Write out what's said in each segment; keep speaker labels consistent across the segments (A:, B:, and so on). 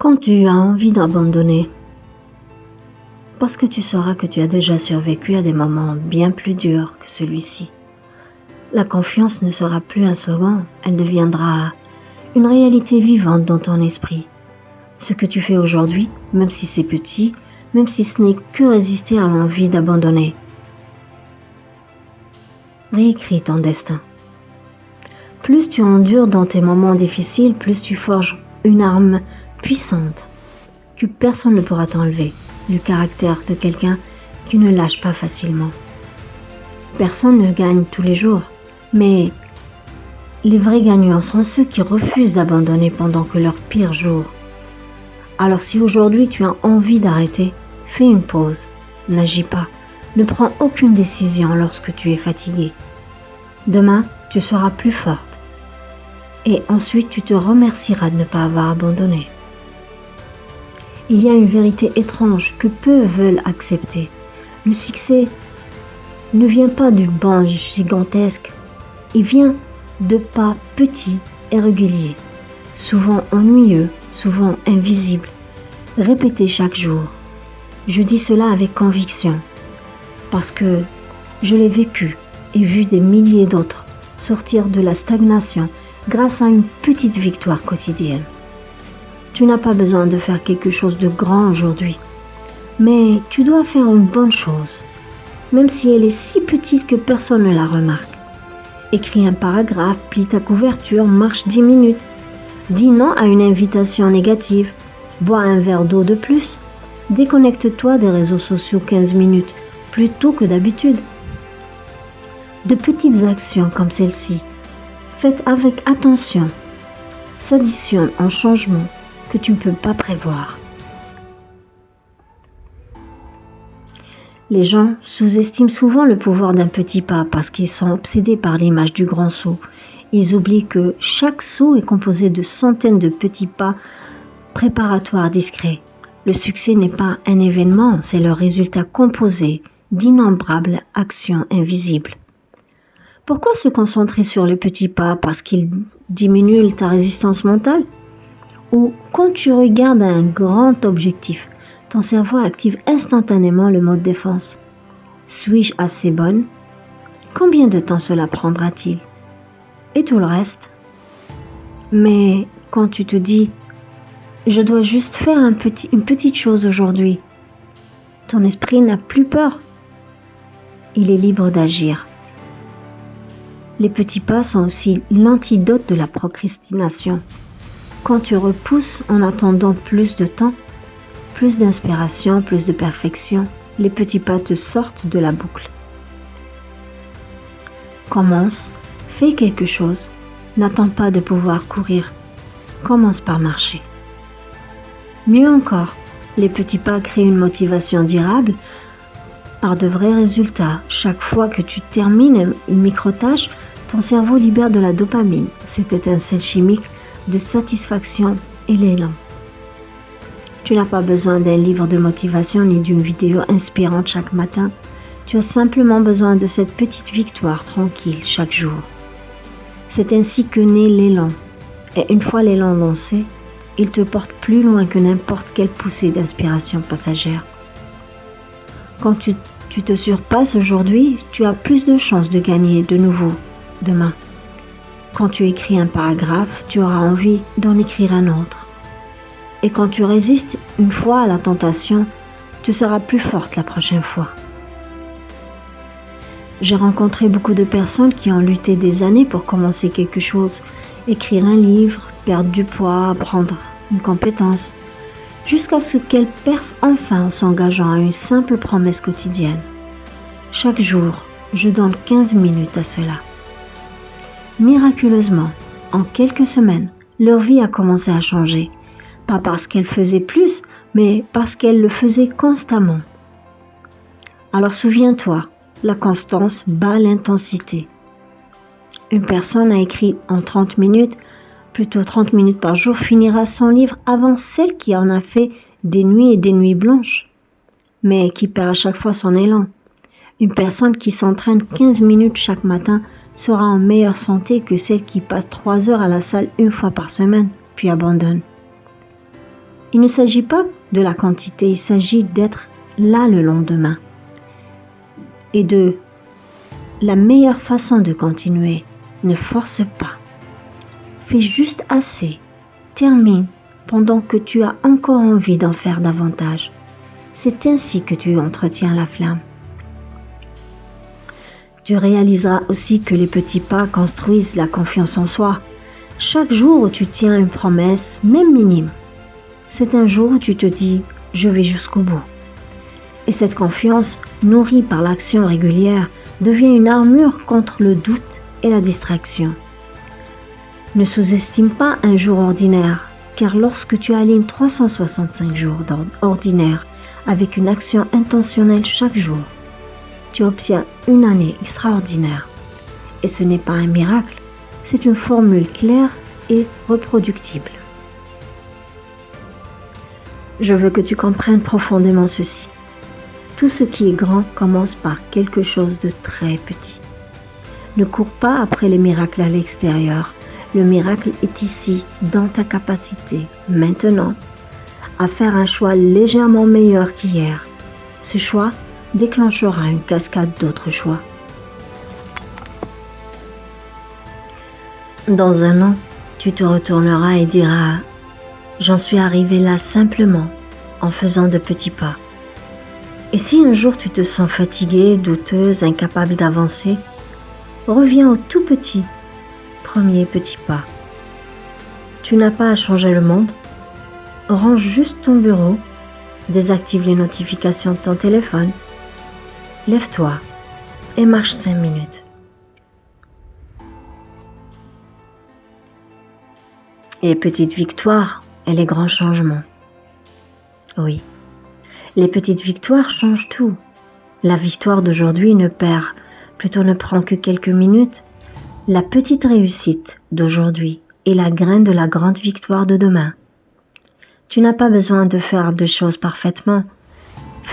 A: Quand tu as envie d'abandonner, parce que tu sauras que tu as déjà survécu à des moments bien plus durs que celui-ci, la confiance ne sera plus un slogan, elle deviendra une réalité vivante dans ton esprit. Ce que tu fais aujourd'hui, même si c'est petit, même si ce n'est que résister à l'envie d'abandonner, réécris ton destin. Plus tu endures dans tes moments difficiles, plus tu forges une arme puissante que personne ne pourra t'enlever, le caractère de quelqu'un qui ne lâche pas facilement. Personne ne gagne tous les jours, mais les vrais gagnants sont ceux qui refusent d'abandonner pendant que leur pire jour. Alors si aujourd'hui tu as envie d'arrêter, fais une pause, n'agis pas, ne prends aucune décision lorsque tu es fatigué. Demain, tu seras plus forte. Et ensuite, tu te remercieras de ne pas avoir abandonné. Il y a une vérité étrange que peu veulent accepter. Le succès ne vient pas du banc gigantesque. Il vient de pas petits et réguliers, souvent ennuyeux, souvent invisibles, répétés chaque jour. Je dis cela avec conviction, parce que je l'ai vécu et vu des milliers d'autres sortir de la stagnation grâce à une petite victoire quotidienne. Tu n'as pas besoin de faire quelque chose de grand aujourd'hui, mais tu dois faire une bonne chose, même si elle est si petite que personne ne la remarque. Écris un paragraphe, plie ta couverture, marche 10 minutes. Dis non à une invitation négative, bois un verre d'eau de plus. Déconnecte-toi des réseaux sociaux 15 minutes, plus tôt que d'habitude. De petites actions comme celle-ci, faites avec attention, s'additionnent en changement que tu ne peux pas prévoir. Les gens sous-estiment souvent le pouvoir d'un petit pas parce qu'ils sont obsédés par l'image du grand saut. Ils oublient que chaque saut est composé de centaines de petits pas préparatoires discrets. Le succès n'est pas un événement, c'est le résultat composé d'innombrables actions invisibles. Pourquoi se concentrer sur les petits pas parce qu'ils diminuent ta résistance mentale? Ou quand tu regardes un grand objectif, ton cerveau active instantanément le mode défense. Suis-je assez bonne? Combien de temps cela prendra-t-il? Et tout le reste? Mais quand tu te dis « je dois juste faire une petite chose aujourd'hui », ton esprit n'a plus peur. Il est libre d'agir. Les petits pas sont aussi l'antidote de la procrastination. Quand tu repousses en attendant plus de temps, plus d'inspiration, plus de perfection, les petits pas te sortent de la boucle. Commence, fais quelque chose, n'attends pas de pouvoir courir, commence par marcher. Mieux encore, les petits pas créent une motivation durable par de vrais résultats. Chaque fois que tu termines une micro-tâche, ton cerveau libère de la dopamine, cette étincelle chimique de satisfaction et l'élan. Tu n'as pas besoin d'un livre de motivation ni d'une vidéo inspirante chaque matin. Tu as simplement besoin de cette petite victoire tranquille chaque jour. C'est ainsi que naît l'élan. Et une fois l'élan lancé, il te porte plus loin que n'importe quelle poussée d'inspiration passagère. Quand tu te surpasses aujourd'hui, tu as plus de chances de gagner de nouveau demain. Quand tu écris un paragraphe, tu auras envie d'en écrire un autre. Et quand tu résistes une fois à la tentation, tu seras plus forte la prochaine fois. J'ai rencontré beaucoup de personnes qui ont lutté des années pour commencer quelque chose, écrire un livre, perdre du poids, apprendre une compétence, jusqu'à ce qu'elles percent enfin en s'engageant à une simple promesse quotidienne. Chaque jour, je donne 15 minutes à cela. Miraculeusement, en quelques semaines, leur vie a commencé à changer. Pas parce qu'elles faisaient plus, mais parce qu'elles le faisaient constamment. Alors souviens-toi, la constance bat l'intensité. Une personne a écrit en 30 minutes, plutôt 30 minutes par jour, finira son livre avant celle qui en a fait des nuits et des nuits blanches, mais qui perd à chaque fois son élan. Une personne qui s'entraîne 15 minutes chaque matin sera en meilleure santé que celle qui passe 3 heures à la salle une fois par semaine, puis abandonne. Il ne s'agit pas de la quantité, il s'agit d'être là le lendemain. Et de la meilleure façon de continuer, ne force pas. Fais juste assez. Termine pendant que tu as encore envie d'en faire davantage. C'est ainsi que tu entretiens la flamme. Tu réaliseras aussi que les petits pas construisent la confiance en soi. Chaque jour où tu tiens une promesse, même minime, c'est un jour où tu te dis « je vais jusqu'au bout ». Et cette confiance, nourrie par l'action régulière, devient une armure contre le doute et la distraction. Ne sous-estime pas un jour ordinaire, car lorsque tu alignes 365 jours ordinaires avec une action intentionnelle chaque jour, tu obtiens une année extraordinaire. Et ce n'est pas un miracle, c'est une formule claire et reproductible. Je veux que tu comprennes profondément ceci. Tout ce qui est grand commence par quelque chose de très petit. Ne cours pas après les miracles à l'extérieur. Le miracle est ici, dans ta capacité, maintenant, à faire un choix légèrement meilleur qu'hier. Ce choix déclenchera une cascade d'autres choix. Dans un an, tu te retourneras et diras « J'en suis arrivé là simplement, en faisant de petits pas. » Et si un jour tu te sens fatiguée, douteuse, incapable d'avancer, reviens au tout petit, premier petit pas. Tu n'as pas à changer le monde. Range juste ton bureau, désactive les notifications de ton téléphone, lève-toi et marche 5 minutes. Et les petites victoires et les grands changements. Oui, les petites victoires changent tout. La victoire d'aujourd'hui ne prend que quelques minutes. La petite réussite d'aujourd'hui est la graine de la grande victoire de demain. Tu n'as pas besoin de faire des choses parfaitement.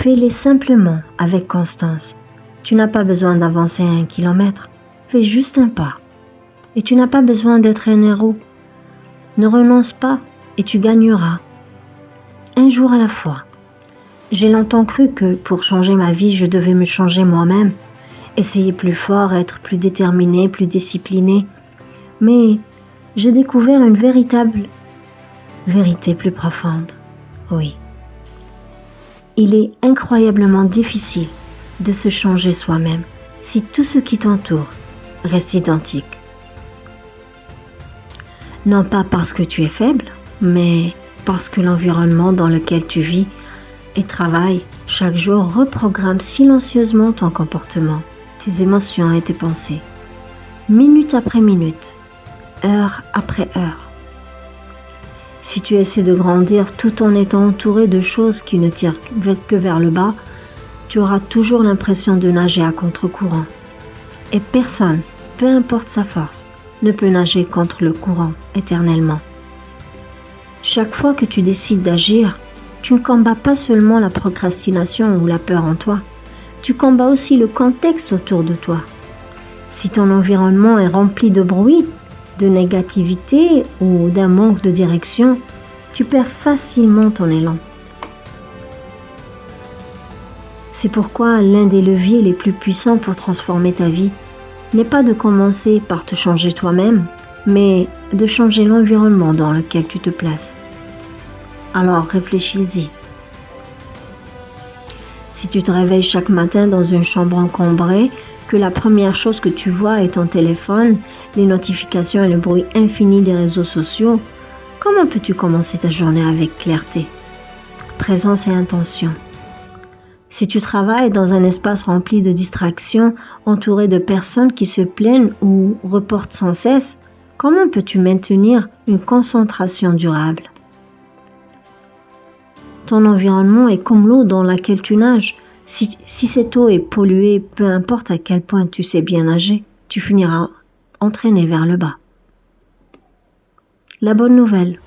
A: Fais-les simplement, avec constance. Tu n'as pas besoin d'avancer 1 kilomètre. Fais juste un pas. Et tu n'as pas besoin d'être un héros. Ne renonce pas et tu gagneras. Un jour à la fois. J'ai longtemps cru que pour changer ma vie, je devais me changer moi-même. Essayer plus fort, être plus déterminé, plus discipliné. Mais j'ai découvert une véritable vérité plus profonde. Oui. Il est incroyablement difficile de se changer soi-même si tout ce qui t'entoure reste identique. Non pas parce que tu es faible, mais parce que l'environnement dans lequel tu vis et travailles chaque jour reprogramme silencieusement ton comportement, tes émotions et tes pensées, minute après minute, heure après heure. Si tu essaies de grandir tout en étant entouré de choses qui ne tirent que vers le bas, tu auras toujours l'impression de nager à contre-courant. Et personne, peu importe sa force, ne peut nager contre le courant éternellement. Chaque fois que tu décides d'agir, tu ne combats pas seulement la procrastination ou la peur en toi, tu combats aussi le contexte autour de toi. Si ton environnement est rempli de bruit, de négativité ou d'un manque de direction, tu perds facilement ton élan. C'est pourquoi l'un des leviers les plus puissants pour transformer ta vie n'est pas de commencer par te changer toi-même, mais de changer l'environnement dans lequel tu te places. Alors réfléchis-y. Si tu te réveilles chaque matin dans une chambre encombrée, que la première chose que tu vois est ton téléphone, les notifications et le bruit infini des réseaux sociaux, comment peux-tu commencer ta journée avec clarté, présence et intention? Si tu travailles dans un espace rempli de distractions, entouré de personnes qui se plaignent ou reportent sans cesse, comment peux-tu maintenir une concentration durable? Ton environnement est comme l'eau dans laquelle tu nages. Si cette eau est polluée, peu importe à quel point tu sais bien nager, tu finiras entraîné vers le bas. La bonne nouvelle,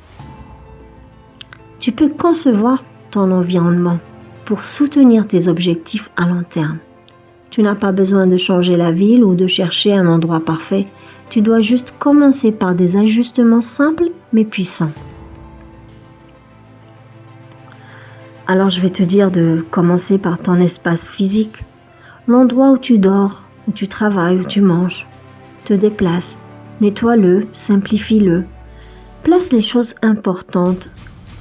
A: tu peux concevoir ton environnement pour soutenir tes objectifs à long terme. Tu n'as pas besoin de changer la ville ou de chercher un endroit parfait. Tu dois juste commencer par des ajustements simples mais puissants. Alors je vais te dire de commencer par ton espace physique, l'endroit où tu dors, où tu travailles, où tu manges. Te déplace, nettoie-le, simplifie-le. Place les choses importantes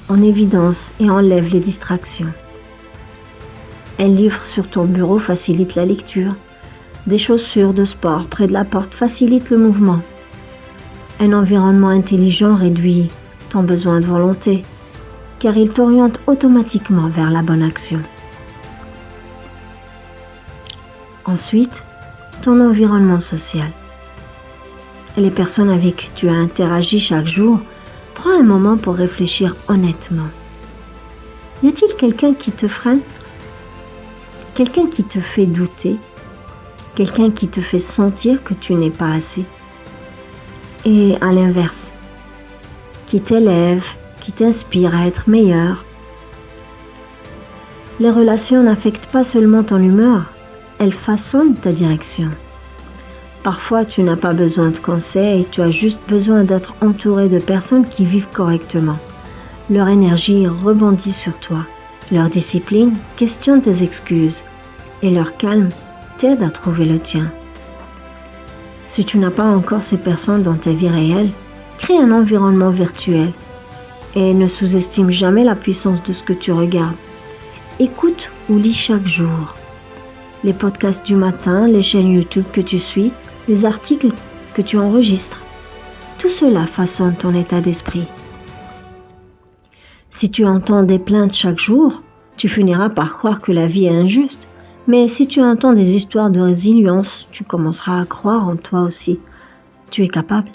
A: en évidence et enlève les distractions. Un livre sur ton bureau facilite la lecture. Des chaussures de sport près de la porte facilitent le mouvement. Un environnement intelligent réduit ton besoin de volonté, car il t'oriente automatiquement vers la bonne action. Ensuite, ton environnement social. Les personnes avec qui tu as interagi chaque jour, prends un moment pour réfléchir honnêtement. Y a-t-il quelqu'un qui te freine? Quelqu'un qui te fait douter? Quelqu'un qui te fait sentir que tu n'es pas assez? Et à l'inverse, qui t'élève, qui t'inspire à être meilleur. Les relations n'affectent pas seulement ton humeur, elles façonnent ta direction. Parfois, tu n'as pas besoin de conseils, tu as juste besoin d'être entouré de personnes qui vivent correctement. Leur énergie rebondit sur toi, leur discipline questionne tes excuses et leur calme t'aide à trouver le tien. Si tu n'as pas encore ces personnes dans ta vie réelle, crée un environnement virtuel et ne sous-estime jamais la puissance de ce que tu regardes. Écoute ou lis chaque jour. Les podcasts du matin, les chaînes YouTube que tu suis, les articles que tu enregistres. Tout cela façonne ton état d'esprit. Si tu entends des plaintes chaque jour, tu finiras par croire que la vie est injuste. Mais si tu entends des histoires de résilience, tu commenceras à croire en toi aussi. Tu es capable.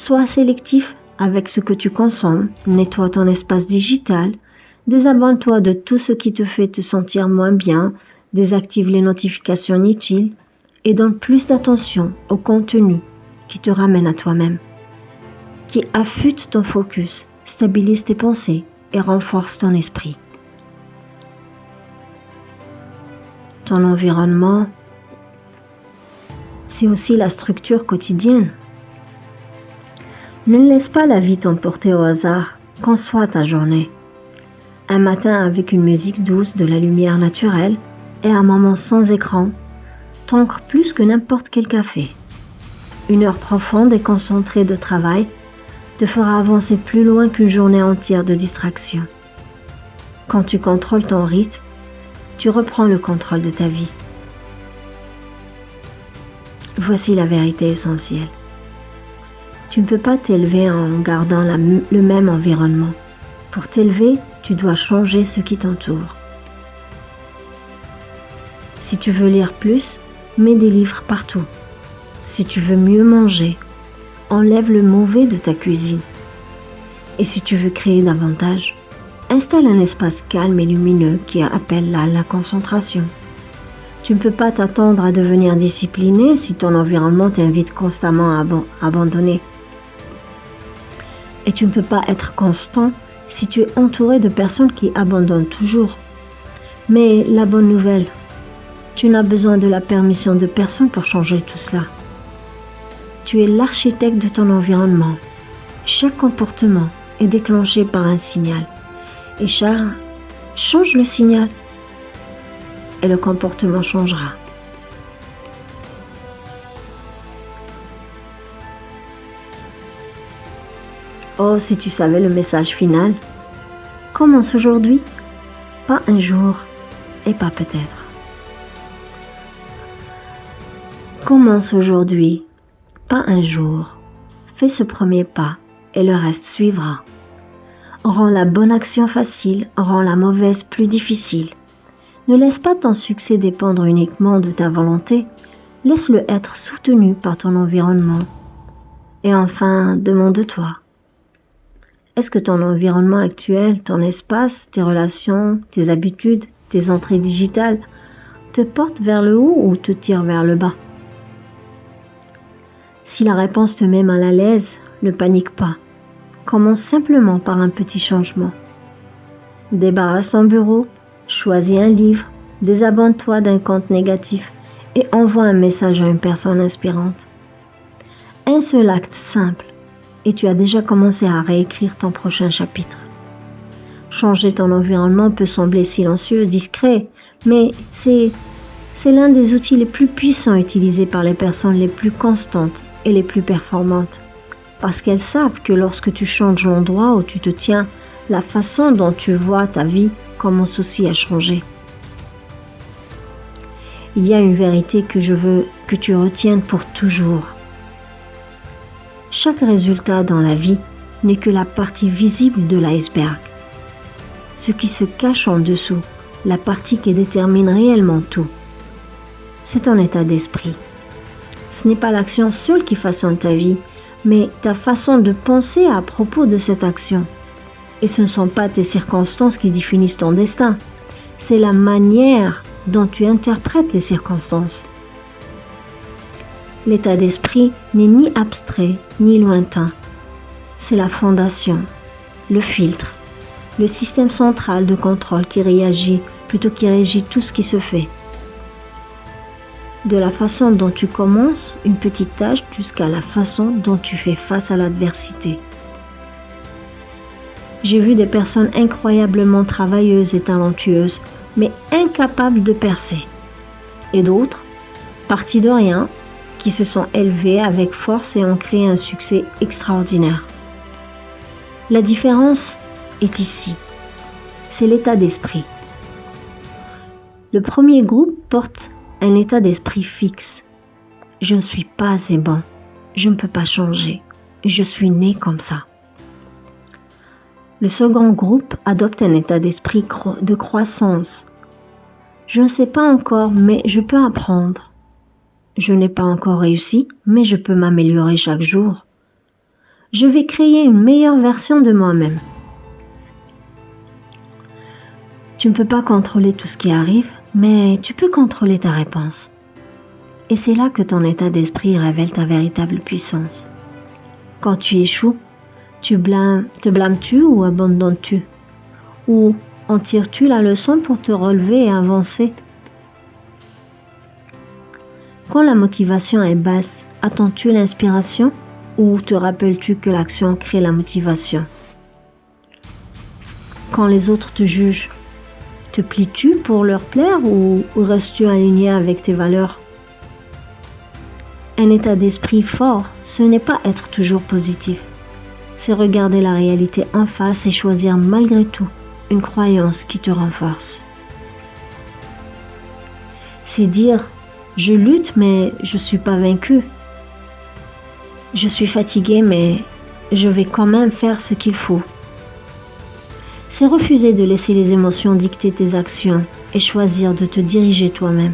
A: Sois sélectif avec ce que tu consommes, nettoie ton espace digital, désabonne-toi de tout ce qui te fait te sentir moins bien, désactive les notifications inutiles et donne plus d'attention au contenu qui te ramène à toi-même, qui affûte ton focus, stabilise tes pensées et renforce ton esprit. Ton environnement, c'est aussi la structure quotidienne. Ne laisse pas la vie t'emporter au hasard, conçois ta journée. Un matin avec une musique douce, de la lumière naturelle et un moment sans écran, t'ancre plus que n'importe quel café. Une heure profonde et concentrée de travail te fera avancer plus loin qu'une journée entière de distraction. Quand tu contrôles ton rythme, tu reprends le contrôle de ta vie. Voici la vérité essentielle. Tu ne peux pas t'élever en gardant le même environnement. Pour t'élever, tu dois changer ce qui t'entoure. Si tu veux lire plus, mets des livres partout. Si tu veux mieux manger, enlève le mauvais de ta cuisine. Et si tu veux créer davantage, installe un espace calme et lumineux qui appelle la concentration. Tu ne peux pas t'attendre à devenir discipliné si ton environnement t'invite constamment à abandonner. Et tu ne peux pas être constant si tu es entouré de personnes qui abandonnent toujours. Mais la bonne nouvelle, tu n'as besoin de la permission de personne pour changer tout cela. Tu es l'architecte de ton environnement. Chaque comportement est déclenché par un signal. Et change le signal et le comportement changera. Oh, si tu savais le message final, commence aujourd'hui, pas un jour et pas peut-être. Commence aujourd'hui, pas un jour. Fais ce premier pas et le reste suivra. Rends la bonne action facile, rends la mauvaise plus difficile. Ne laisse pas ton succès dépendre uniquement de ta volonté, laisse-le être soutenu par ton environnement. Et enfin, demande-toi, est-ce que ton environnement actuel, ton espace, tes relations, tes habitudes, tes entrées digitales te portent vers le haut ou te tirent vers le bas? Si la réponse te met mal à l'aise, ne panique pas. Commence simplement par un petit changement. Débarrasse ton bureau, choisis un livre, désabonne-toi d'un compte négatif et envoie un message à une personne inspirante. Un seul acte simple et tu as déjà commencé à réécrire ton prochain chapitre. Changer ton environnement peut sembler silencieux, discret, mais c'est l'un des outils les plus puissants utilisés par les personnes les plus constantes et les plus performantes. Parce qu'elles savent que lorsque tu changes l'endroit où tu te tiens, la façon dont tu vois ta vie commence aussi à changer. Il y a une vérité que je veux que tu retiennes pour toujours. Chaque résultat dans la vie n'est que la partie visible de l'iceberg. Ce qui se cache en dessous, la partie qui détermine réellement tout, c'est ton état d'esprit. Ce n'est pas l'action seule qui façonne ta vie, mais ta façon de penser à propos de cette action. Et ce ne sont pas tes circonstances qui définissent ton destin, c'est la manière dont tu interprètes les circonstances. L'état d'esprit n'est ni abstrait ni lointain. C'est la fondation, le filtre, le système central de contrôle qui réagit plutôt qui régit tout ce qui se fait. De la façon dont tu commences une petite tâche jusqu'à la façon dont tu fais face à l'adversité. J'ai vu des personnes incroyablement travailleuses et talentueuses, mais incapables de percer. Et d'autres, partis de rien, qui se sont élevés avec force et ont créé un succès extraordinaire. La différence est ici. C'est l'état d'esprit. Le premier groupe porte un état d'esprit fixe. Je ne suis pas assez bon. Je ne peux pas changer. Je suis né comme ça. Le second groupe adopte un état d'esprit de croissance. Je ne sais pas encore, mais je peux apprendre. Je n'ai pas encore réussi, mais je peux m'améliorer chaque jour. Je vais créer une meilleure version de moi-même. Tu ne peux pas contrôler tout ce qui arrive, mais tu peux contrôler ta réponse. Et c'est là que ton état d'esprit révèle ta véritable puissance. Quand tu échoues, te blâmes-tu ou abandonnes-tu? Ou en tires-tu la leçon pour te relever et avancer? Quand la motivation est basse, attends-tu l'inspiration ou te rappelles-tu que l'action crée la motivation? Quand les autres te jugent, te plies-tu pour leur plaire ou restes-tu aligné avec tes valeurs? Un état d'esprit fort, ce n'est pas être toujours positif. C'est regarder la réalité en face et choisir malgré tout une croyance qui te renforce. C'est dire « Je lutte mais je ne suis pas vaincu. Je suis fatigué mais je vais quand même faire ce qu'il faut. » C'est refuser de laisser les émotions dicter tes actions et choisir de te diriger toi-même.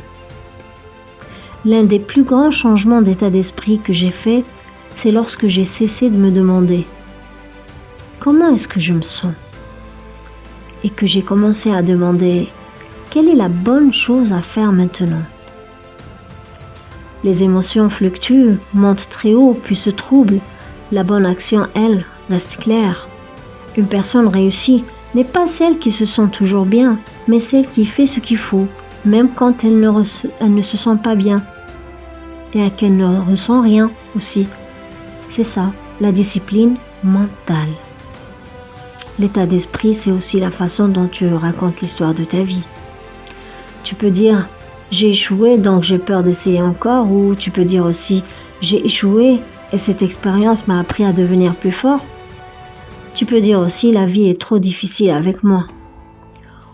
A: L'un des plus grands changements d'état d'esprit que j'ai fait, c'est lorsque j'ai cessé de me demander « Comment est-ce que je me sens ?» et que j'ai commencé à demander « Quelle est la bonne chose à faire maintenant ?» Les émotions fluctuent, montent très haut puis se troublent. La bonne action, elle, reste claire. Une personne réussie n'est pas celle qui se sent toujours bien, mais celle qui fait ce qu'il faut, même quand elle ne se sent pas bien. Et qu'elle ne ressent rien aussi. C'est ça, la discipline mentale. L'état d'esprit, c'est aussi la façon dont tu racontes l'histoire de ta vie. Tu peux dire « j'ai échoué donc j'ai peur d'essayer encore » ou tu peux dire aussi « j'ai échoué et cette expérience m'a appris à devenir plus fort ». Tu peux dire aussi « la vie est trop difficile avec moi ».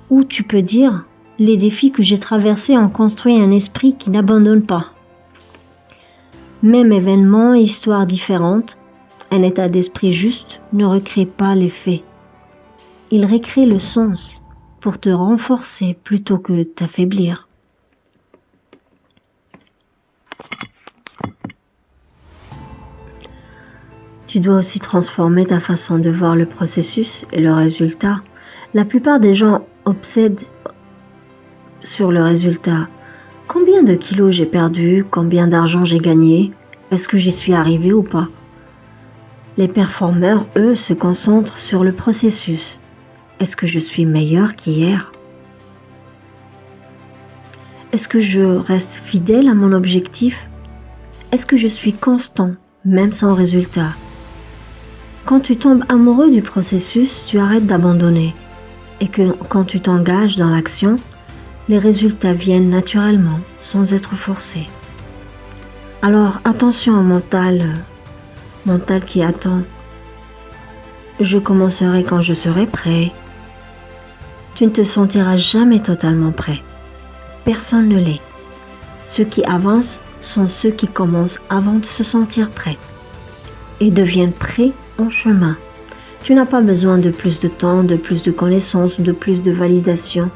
A: Ou tu peux dire « les défis que j'ai traversés ont construit un esprit qui n'abandonne pas ». Même événement, histoire différente, un état d'esprit juste ne recrée pas les faits. Il recrée le sens pour te renforcer plutôt que t'affaiblir. Tu dois aussi transformer ta façon de voir le processus et le résultat. La plupart des gens obsèdent sur le résultat. Combien de kilos j'ai perdu? Combien d'argent j'ai gagné? Est-ce que j'y suis arrivé ou pas? Les performeurs, eux, se concentrent sur le processus. Est-ce que je suis meilleur qu'hier? Est-ce que je reste fidèle à mon objectif? Est-ce que je suis constant, même sans résultat? Quand tu tombes amoureux du processus, tu arrêtes d'abandonner. et que quand tu t'engages dans l'action, les résultats viennent naturellement, sans être forcés. Alors attention au mental qui attend. Je commencerai quand je serai prêt. Tu ne te sentiras jamais totalement prêt. Personne ne l'est. Ceux qui avancent sont ceux qui commencent avant de se sentir prêts et deviennent prêts en chemin. Tu n'as pas besoin de plus de temps, de plus de connaissances, de plus de validation.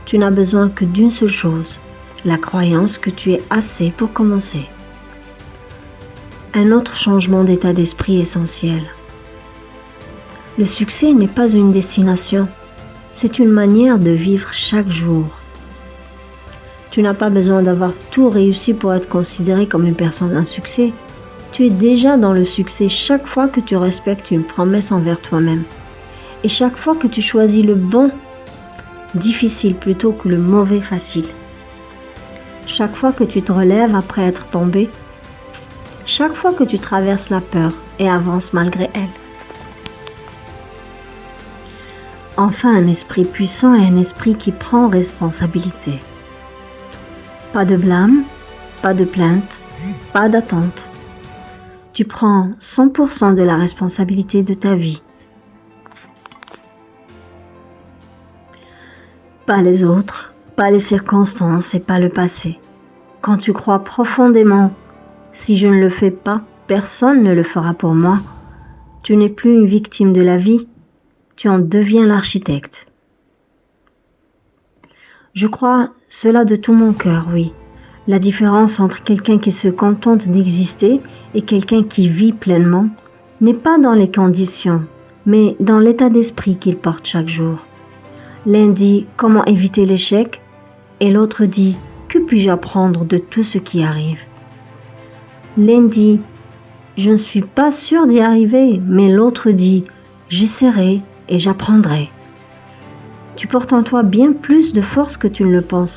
A: Tu n'as besoin que d'une seule chose, la croyance que tu es assez pour commencer. Un autre changement d'état d'esprit essentiel. Le succès n'est pas une destination, c'est une manière de vivre chaque jour. Tu n'as pas besoin d'avoir tout réussi pour être considéré comme une personne à succès. Tu es déjà dans le succès chaque fois que tu respectes une promesse envers toi-même. Et chaque fois que tu choisis le bon difficile plutôt que le mauvais facile. Chaque fois que tu te relèves après être tombé. Chaque fois que tu traverses la peur et avances malgré elle. Enfin, un esprit puissant est un esprit qui prend responsabilité. Pas de blâme, pas de plainte, pas d'attente. Tu prends 100% de la responsabilité de ta vie. Pas les autres, pas les circonstances et pas le passé. Quand tu crois profondément, si je ne le fais pas, personne ne le fera pour moi. Tu n'es plus une victime de la vie, tu en deviens l'architecte. Je crois cela de tout mon cœur, oui. La différence entre quelqu'un qui se contente d'exister et quelqu'un qui vit pleinement n'est pas dans les conditions, mais dans l'état d'esprit qu'il porte chaque jour. L'un dit comment éviter l'échec et l'autre dit que puis-je apprendre de tout ce qui arrive. L'un dit je ne suis pas sûr d'y arriver, mais l'autre dit j'essaierai et j'apprendrai. Tu portes en toi bien plus de force que tu ne le penses,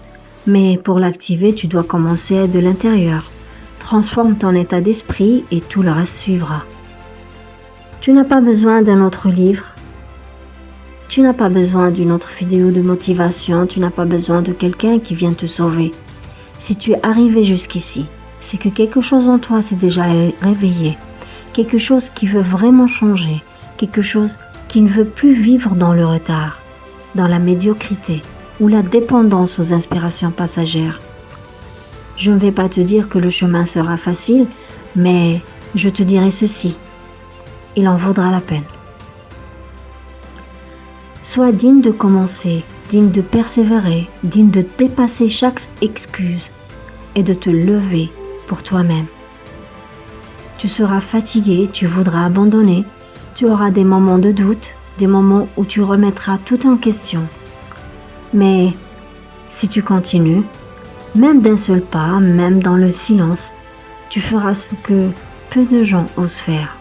A: mais pour l'activer, tu dois commencer de l'intérieur. Transforme ton état d'esprit et tout le reste suivra. Tu n'as pas besoin d'un autre livre. Tu n'as pas besoin d'une autre vidéo de motivation. Tu n'as pas besoin de quelqu'un qui vient te sauver. Si tu es arrivé jusqu'ici, c'est que quelque chose en toi s'est déjà réveillé. Quelque chose qui veut vraiment changer. Quelque chose qui ne veut plus vivre dans le retard, dans la médiocrité ou la dépendance aux inspirations passagères. Je ne vais pas te dire que le chemin sera facile, mais je te dirai ceci. Il en vaudra la peine. Sois digne de commencer, digne de persévérer, digne de dépasser chaque excuse et de te lever pour toi-même. Tu seras fatigué, tu voudras abandonner, tu auras des moments de doute, des moments où tu remettras tout en question. Mais si tu continues, même d'un seul pas, même dans le silence, tu feras ce que peu de gens osent faire.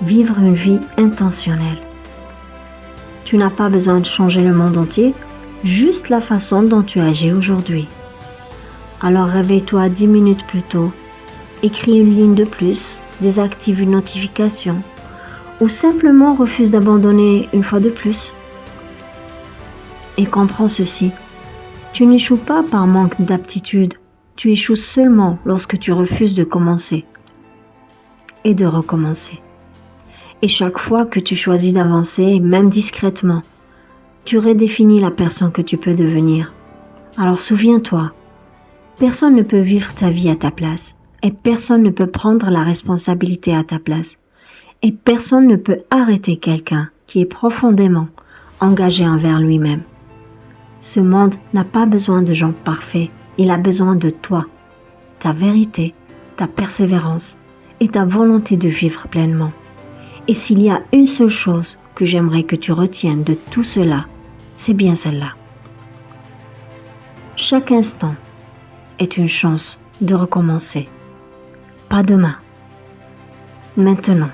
A: Vivre une vie intentionnelle. Tu n'as pas besoin de changer le monde entier, juste la façon dont tu agis aujourd'hui. Alors réveille-toi 10 minutes plus tôt, écris une ligne de plus, désactive une notification, ou simplement refuse d'abandonner une fois de plus. Et comprends ceci, tu n'échoues pas par manque d'aptitude, tu échoues seulement lorsque tu refuses de commencer et de recommencer. Et chaque fois que tu choisis d'avancer, même discrètement, tu redéfinis la personne que tu peux devenir. Alors souviens-toi, personne ne peut vivre ta vie à ta place et personne ne peut prendre la responsabilité à ta place. Et personne ne peut arrêter quelqu'un qui est profondément engagé envers lui-même. Ce monde n'a pas besoin de gens parfaits, il a besoin de toi, ta vérité, ta persévérance et ta volonté de vivre pleinement. Et s'il y a une seule chose que j'aimerais que tu retiennes de tout cela, c'est bien celle-là. Chaque instant est une chance de recommencer. Pas demain, maintenant.